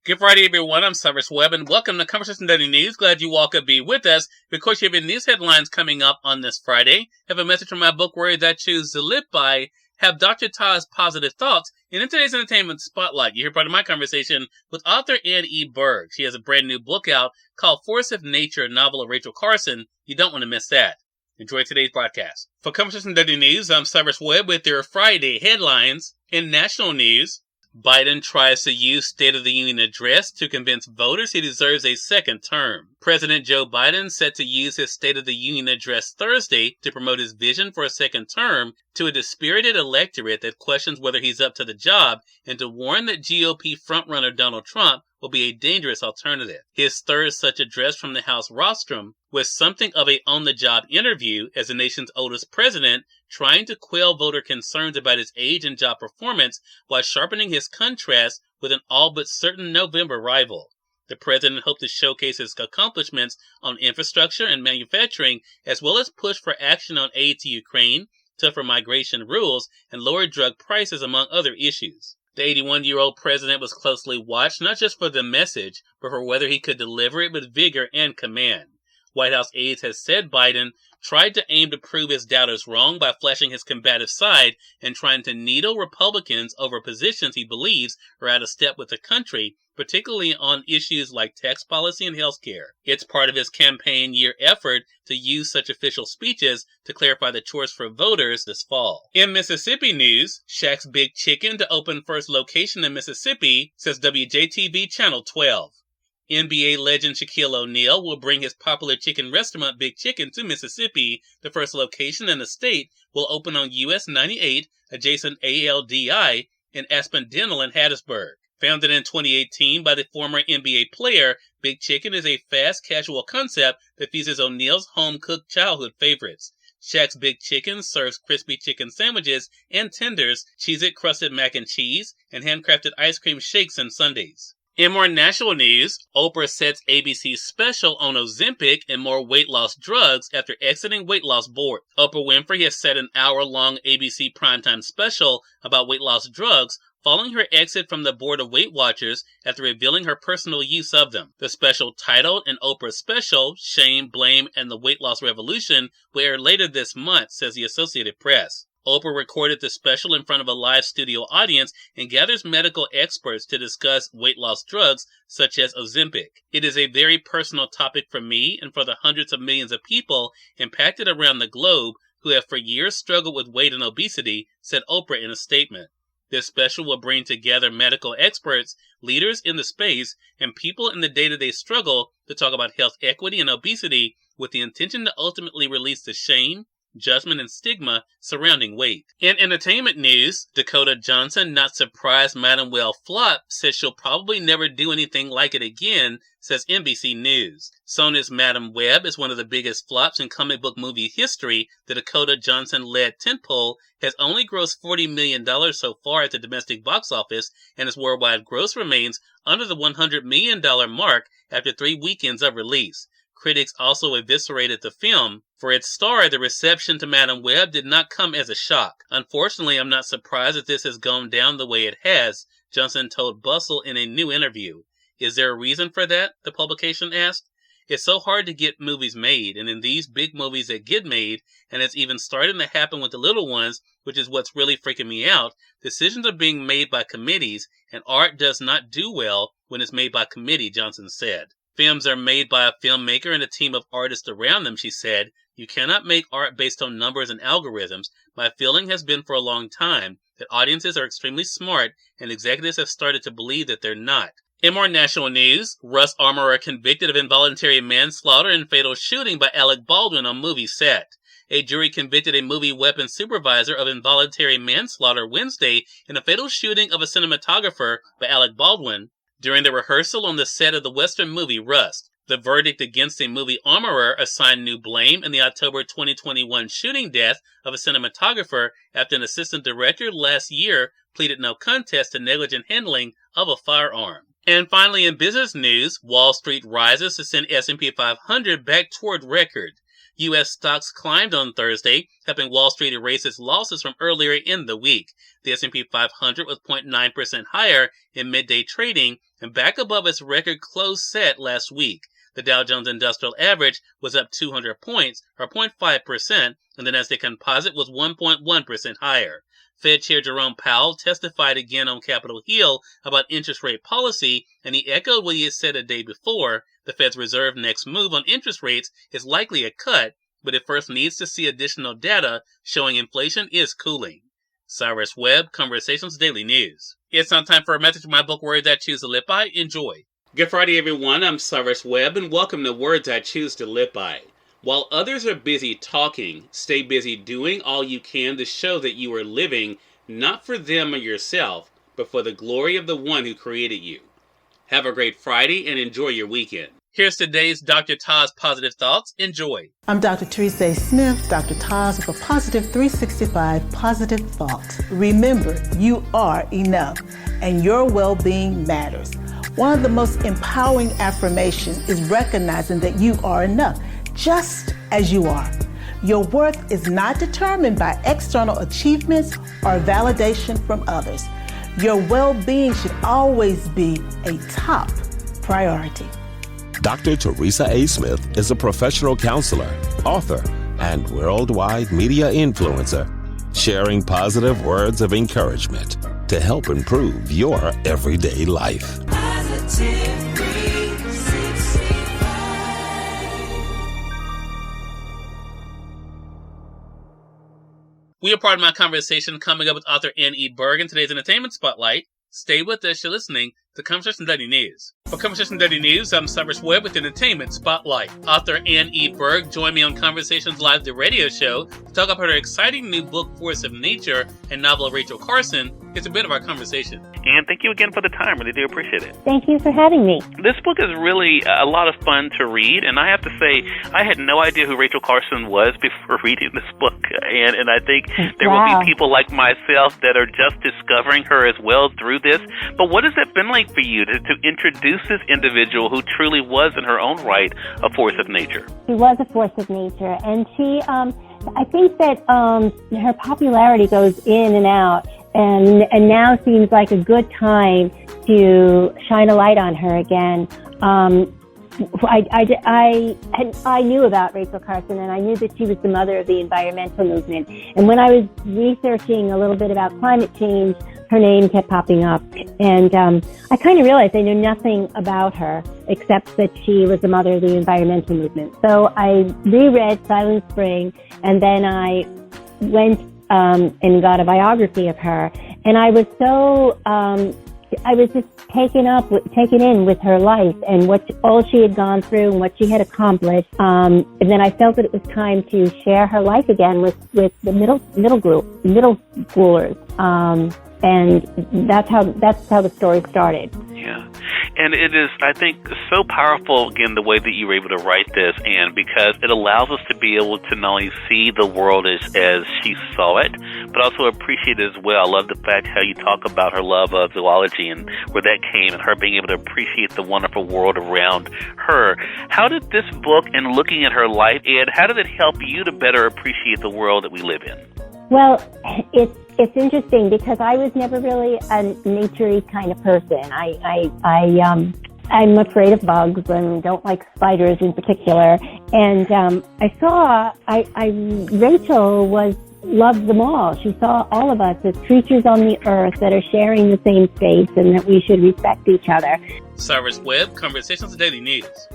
Good Friday, everyone. I'm Cyrus Webb, and welcome to Conversation Daily News. Glad you all could be with us. Of course, you have news headlines coming up on this Friday. Have a message from my book, Words I Choose to Live By. Have Dr. TAS Positive Thoughts. And in today's Entertainment Spotlight, you hear part of my conversation with author Ann E. Berg. She has a brand new book out called Force of Nature, a novel of Rachel Carson. You don't want to miss that. Enjoy today's broadcast. For Conversation Daily News, I'm Cyrus Webb with your Friday headlines. In national news, Biden tries to use State of the Union address to convince voters he deserves a second term. President Joe Biden set to use his State of the Union address Thursday to promote his vision for a second term to a dispirited electorate that questions whether he's up to the job and to warn that GOP frontrunner Donald Trump will be a dangerous alternative. His third such address from the House rostrum was something of a on-the-job interview as the nation's oldest president, trying to quell voter concerns about his age and job performance while sharpening his contrast with an all but certain November rival. The president hoped to showcase his accomplishments on infrastructure and manufacturing, as well as push for action on aid to Ukraine, tougher migration rules, and lower drug prices, among other issues. The 81-year-old president was closely watched not just for the message, but for whether he could deliver it with vigor and command. White House aides have said Biden tried to aim to prove his doubters wrong by flashing his combative side and trying to needle Republicans over positions he believes are out of step with the country, particularly on issues like tax policy and health care. It's part of his campaign year effort to use such official speeches to clarify the choice for voters this fall. In Mississippi news, Shaq's Big Chicken to open first location in Mississippi, says WJTV Channel 12. NBA legend Shaquille O'Neal will bring his popular chicken restaurant Big Chicken to Mississippi. The first location in the state will open on US 98, adjacent ALDI, in Aspendale and Hattiesburg. Founded in 2018 by the former NBA player, Big Chicken is a fast casual concept that features O'Neal's home-cooked childhood favorites. Shaq's Big Chicken serves crispy chicken sandwiches and tenders, Cheez-It crusted mac and cheese, and handcrafted ice cream shakes and sundaes. In more national news, Oprah sets ABC's special on Ozempic and more weight loss drugs after exiting weight loss board. Oprah Winfrey has set an hour-long ABC primetime special about weight loss drugs following her exit from the board of Weight Watchers after revealing her personal use of them. The special, titled An Oprah Special, Shame, Blame, and the Weight Loss Revolution, will air later this month, says the Associated Press. Oprah recorded the special in front of a live studio audience and gathers medical experts to discuss weight loss drugs such as Ozempic. It is a very personal topic for me and for the hundreds of millions of people impacted around the globe who have for years struggled with weight and obesity, said Oprah in a statement. This special will bring together medical experts, leaders in the space, and people in the day-to-day struggle to talk about health equity and obesity with the intention to ultimately release the shame, judgment, and stigma surrounding weight. In entertainment news, Dakota Johnson, not surprised Madam Well flop, says she'll probably never do anything like it again, says NBC News. Sony's Madam Web is one of the biggest flops in comic book movie history. The Dakota Johnson-led tentpole has only grossed $40 million so far at the domestic box office, and its worldwide gross remains under the $100 million mark after 3 weekends of release. Critics also eviscerated the film. For its star, the reception to Madam Web did not come as a shock. Unfortunately, I'm not surprised that this has gone down the way it has, Johnson told Bustle in a new interview. Is there a reason for that? The publication asked. It's so hard to get movies made, and in these big movies that get made, and it's even starting to happen with the little ones, which is what's really freaking me out, decisions are being made by committees, and art does not do well when it's made by committee, Johnson said. Films are made by a filmmaker and a team of artists around them, she said. You cannot make art based on numbers and algorithms. My feeling has been for a long time that audiences are extremely smart and executives have started to believe that they're not. In more national news, Russ Armorer convicted of involuntary manslaughter and fatal shooting by Alec Baldwin on movie set. A jury convicted a movie weapons supervisor of involuntary manslaughter Wednesday in a fatal shooting of a cinematographer by Alec Baldwin during the rehearsal on the set of the Western movie Rust. The verdict against the movie armorer assigned new blame in the October 2021 shooting death of a cinematographer after an assistant director last year pleaded no contest to negligent handling of a firearm. And finally, in business news, Wall Street rises to send S&P 500 back toward record. U.S. stocks climbed on Thursday, helping Wall Street erase its losses from earlier in the week. The S&P 500 was 0.9% higher in midday trading and back above its record close set last week. The Dow Jones Industrial Average was up 200 points, or 0.5%, and the Nasdaq Composite was 1.1% higher. Fed Chair Jerome Powell testified again on Capitol Hill about interest rate policy, and he echoed what he had said a day before. The Fed's Reserve next move on interest rates is likely a cut, but it first needs to see additional data showing inflation is cooling. Cyrus Webb, Conversations Daily News. It's now time for a message from my book, Words I Choose to Live By. Enjoy. Good Friday, everyone. I'm Cyrus Webb, and welcome to Words I Choose to Live By. While others are busy talking, stay busy doing all you can to show that you are living not for them or yourself, but for the glory of the one who created you. Have a great Friday and enjoy your weekend. Here's today's Dr. TAS Positive Thoughts. Enjoy. I'm Dr. Teresa Smith, Dr. TAS with a Positive 365 Positive Thoughts. Remember, you are enough, and your well-being matters. One of the most empowering affirmations is recognizing that you are enough, just as you are. Your worth is not determined by external achievements or validation from others. Your well-being should always be a top priority. Dr. Teresa A. Smith is a professional counselor, author, and worldwide media influencer, sharing positive words of encouragement to help improve your everyday life. We are part of my conversation coming up with author N.E. Berg in today's Entertainment Spotlight. Stay with us. You're listening to Conversation Daily News. For Conversation Daily News, I'm Cyrus Webb with Entertainment Spotlight. Author N.E. Berg joined me on Conversations Live, the radio show, to talk about her exciting new book, Force of Nature, and novel Rachel Carson. It's a bit of our conversation. And thank you again for the time. Really do appreciate it. Thank you for having me. This book is really a lot of fun to read, and I have to say, I had no idea who Rachel Carson was before reading this book. And I think there will be people like myself that are just discovering her as well through this. But what has it been like for you to introduce this individual who truly was, in her own right, a force of nature? She was a force of nature, and she, I think that her popularity goes in and out, and now seems like a good time to shine a light on her again. I knew about Rachel Carson, and I knew that she was the mother of the environmental movement. And when I was researching a little bit about climate change, her name kept popping up. And I kind of realized I knew nothing about her except that she was the mother of the environmental movement. So I reread Silent Spring, and then I went and got a biography of her. And I was so, I was just taken in with her life and all she had gone through and what she had accomplished. And then I felt that it was time to share her life again with the middle schoolers. And that's how the story started. Yeah. And it is, I think, so powerful, again, the way that you were able to write this, and because it allows us to be able to not only see the world as she saw it, but also appreciate it as well. I love the fact how you talk about her love of zoology and where that came, and her being able to appreciate the wonderful world around her. How did this book and looking at her life, Ed, how did it help you to better appreciate the world that we live in? Well, it's interesting because I was never really a nature-y kind of person. I'm afraid of bugs and don't like spiders in particular. And Rachel loved them all. She saw all of us as creatures on the earth that are sharing the same space and that we should respect each other. Cyrus Webb, Conversations Daily News.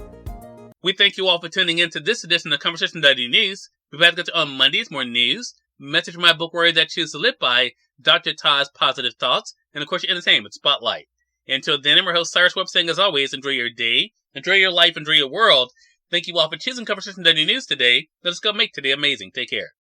We thank you all for tuning in to this edition of Conversation Daily News. We've had to get on Mondays, more news, message from my book, Words I Choose to Live By, Dr. TAS Positive Thoughts, and of course your Entertainment Spotlight. Until then, I'm your host, Cyrus Webb, saying as always, enjoy your day, enjoy your life, enjoy your world. Thank you all for choosing Conversation Daily News today. Let us go make today amazing. Take care.